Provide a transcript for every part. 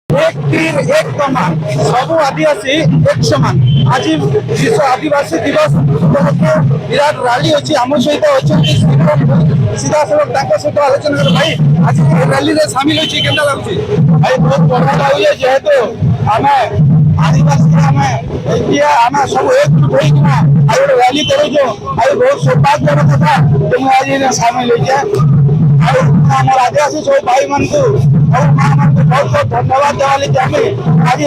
एक तीर एक कमान सब आदिवासी एक समान आज विश्व आदिवासी दिवस उपलक्षे विराट रैली अच्छी आम सहित अच्छा सीधा सड़क सहित आलोचना कर भाई आज रैली रे शामिल होची केनता लागुची भाई बहुत बढ़िया लागुचे जेहेतु आमे आदिवासी आमे इंडिया आमे सब एक होई किना आज रैली करूछो आज बहुत सौभाग्यजनक कथा तुम आज शामिल होइछे आमर आदिवासी सब भाई मान को बहुत बहुत धन्यवाद देवाली आमे आज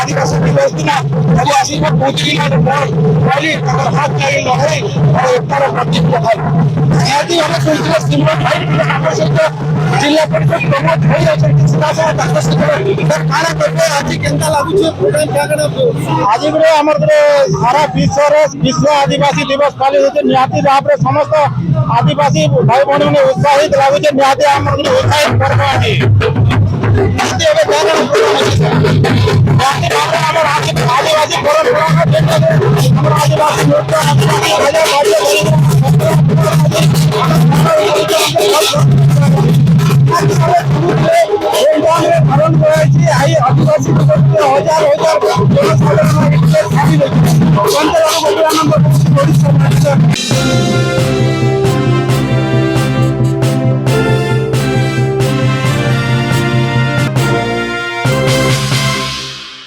आदिवासी दिवस दिन आज आसी पहुंची पहली हाथ लगे लड़ाई और एकतार प्रतीक देखाई यदि हम सोचले सिमरन भाई सहित जिला परिषद प्रमोद भाई अछंती सीधा काना करबे आज केनता लागुचे प्रोग्राम क्या आज हमर सारा विश्व आदिवासी दिवस पालित होते निहाती भाव समस्त आदिवासी भाई बहन ने उत्साहित लागुचे निहाती हमर उत्साहित पर्व आज आदिवासी परंपरा आदिवासी धारण कर आदिवासी हजार हजार जनसाधारण